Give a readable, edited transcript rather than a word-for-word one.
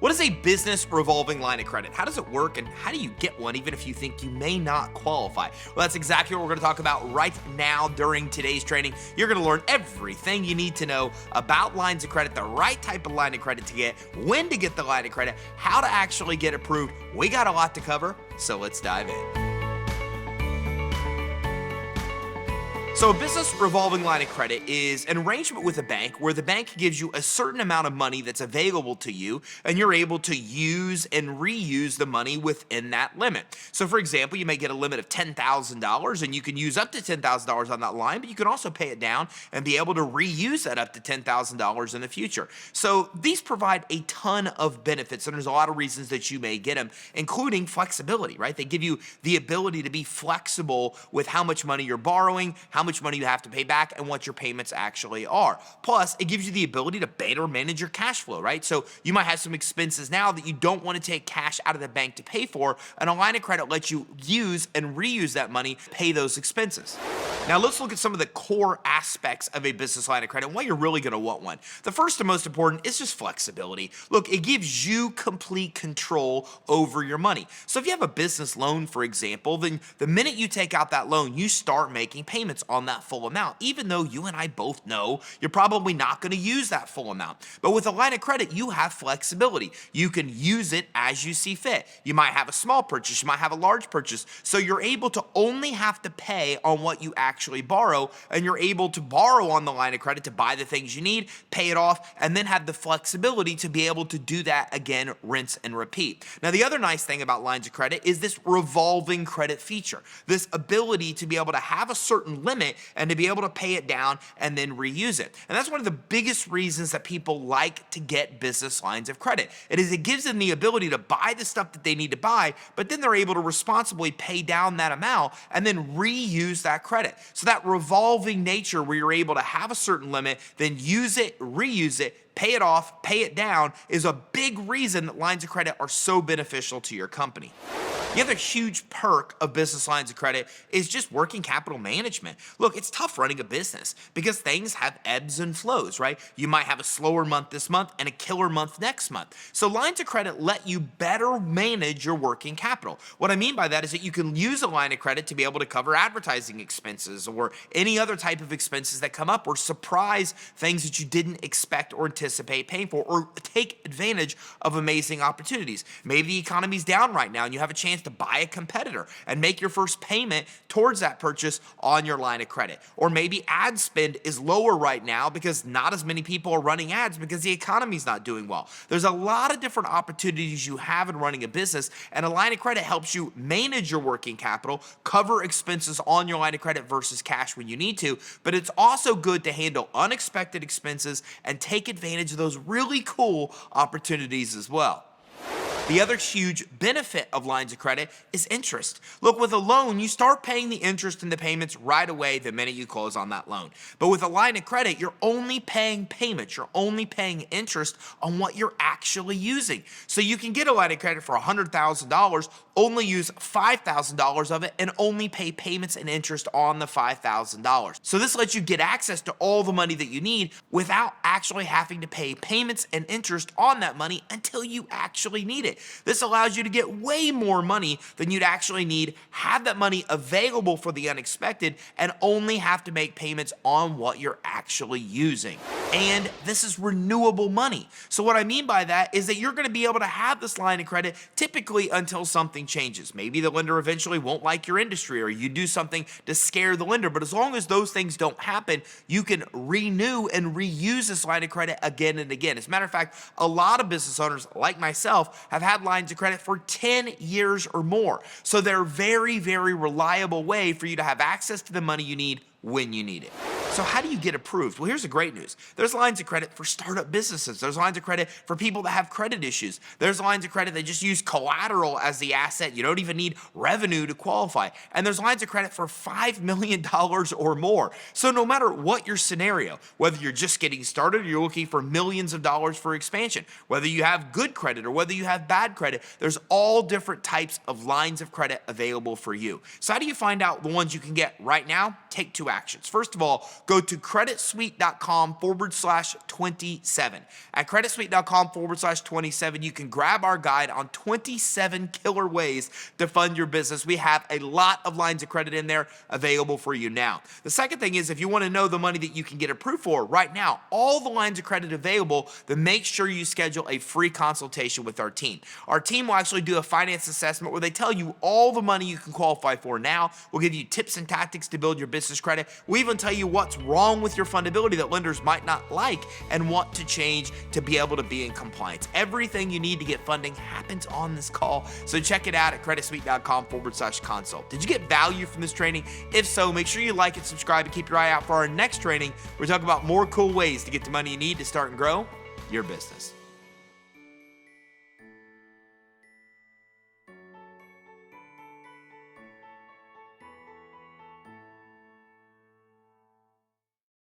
What is a business revolving line of credit? How does it work, and how do you get one even if you think you may not qualify? Well, that's exactly what we're going to talk about right now during today's training. You're going to learn everything you need to know about lines of credit, the right type of line of credit to get, when to get the line of credit, how to actually get approved. We got a lot to cover, so let's dive in. So a business revolving line of credit is an arrangement with a bank where the bank gives you a certain amount of money that's available to you, and you're able to use and reuse the money within that limit. So for example, you may get a limit of $10,000 and you can use up to $10,000 on that line, but you can also pay it down and be able to reuse that up to $10,000 in the future. So these provide a ton of benefits, and there's a lot of reasons that you may get them, including flexibility, right? They give you the ability to be flexible with how much money you're borrowing, how much money you have to pay back, and what your payments actually are. Plus, it gives you the ability to better manage your cash flow, right? So you might have some expenses now that you don't want to take cash out of the bank to pay for, and a line of credit lets you use and reuse that money, pay those expenses. Now let's look at some of the core aspects of a business line of credit and why you're really going to want one. The first and most important is just flexibility. Look, it gives you complete control over your money. So if you have a business loan, for example, then the minute you take out that loan, you start making payments on that full amount, even though you and I both know you're probably not going to use that full amount. But with a line of credit, you have flexibility. You can use it as you see fit. You might have a small purchase, you might have a large purchase, so you're able to only have to pay on what you actually borrow, and you're able to borrow on the line of credit to buy the things you need, pay it off, and then have the flexibility to be able to do that again, rinse and repeat. Now, the other nice thing about lines of credit is this revolving credit feature, this ability to be able to have a certain limit and to be able to pay it down and then reuse it. And that's one of the biggest reasons that people like to get business lines of credit. It gives them the ability to buy the stuff that they need to buy, but then they're able to responsibly pay down that amount and then reuse that credit. So that revolving nature where you're able to have a certain limit, then use it, reuse it, pay it off, pay it down, is a big reason that lines of credit are so beneficial to your company. The other huge perk of business lines of credit is just working capital management. Look, it's tough running a business because things have ebbs and flows, right? You might have a slower month this month and a killer month next month. So lines of credit let you better manage your working capital. What I mean by that is that you can use a line of credit to be able to cover advertising expenses or any other type of expenses that come up, or surprise things that you didn't expect or anticipate paying for, or take advantage of amazing opportunities. Maybe the economy's down right now and you have a chance to buy a competitor and make your first payment towards that purchase on your line of credit. Or maybe ad spend is lower right now because not as many people are running ads because the economy's not doing well. There's a lot of different opportunities you have in running a business, and a line of credit helps you manage your working capital, cover expenses on your line of credit versus cash when you need to, but it's also good to handle unexpected expenses and take advantage of those really cool opportunities as well. The other huge benefit of lines of credit is interest. Look, with a loan, you start paying the interest and the payments right away the minute you close on that loan. But with a line of credit, you're only paying payments. You're only paying interest on what you're actually using. So you can get a line of credit for $100,000, only use $5,000 of it, and only pay payments and interest on the $5,000. So this lets you get access to all the money that you need without actually having to pay payments and interest on that money until you actually need it. This allows you to get way more money than you'd actually need, have that money available for the unexpected, and only have to make payments on what you're actually using. And this is renewable money. So what I mean by that is that you're going to be able to have this line of credit typically until something changes. Maybe the lender eventually won't like your industry, or you do something to scare the lender. But as long as those things don't happen, you can renew and reuse this line of credit again and again. As a matter of fact, a lot of business owners like myself have had lines of credit for 10 years or more. So they're a very, very reliable way for you to have access to the money you need when you need it. So how do you get approved? Well, here's the great news. There's lines of credit for startup businesses. There's lines of credit for people that have credit issues. There's lines of credit that just use collateral as the asset. You don't even need revenue to qualify. And there's lines of credit for $5 million or more. So no matter what your scenario, whether you're just getting started or you're looking for millions of dollars for expansion, whether you have good credit or whether you have bad credit, there's all different types of lines of credit available for you. So how do you find out the ones you can get right now? Take two actions. First of all, go to creditsuite.com/27. At creditsuite.com/27, you can grab our guide on 27 killer ways to fund your business. We have a lot of lines of credit in there available for you now. The second thing is, if you want to know the money that you can get approved for right now, all the lines of credit available, then make sure you schedule a free consultation with our team. Our team will actually do a finance assessment where they tell you all the money you can qualify for now. We'll give you tips and tactics to build your business credit. We'll even tell you what's wrong with your fundability that lenders might not like and what to change to be able to be in compliance. Everything you need to get funding happens on this call. So check it out at creditsuite.com/consult. Did you get value from this training? If so, make sure you like and subscribe and keep your eye out for our next training. We're talking about more cool ways to get the money you need to start and grow your business.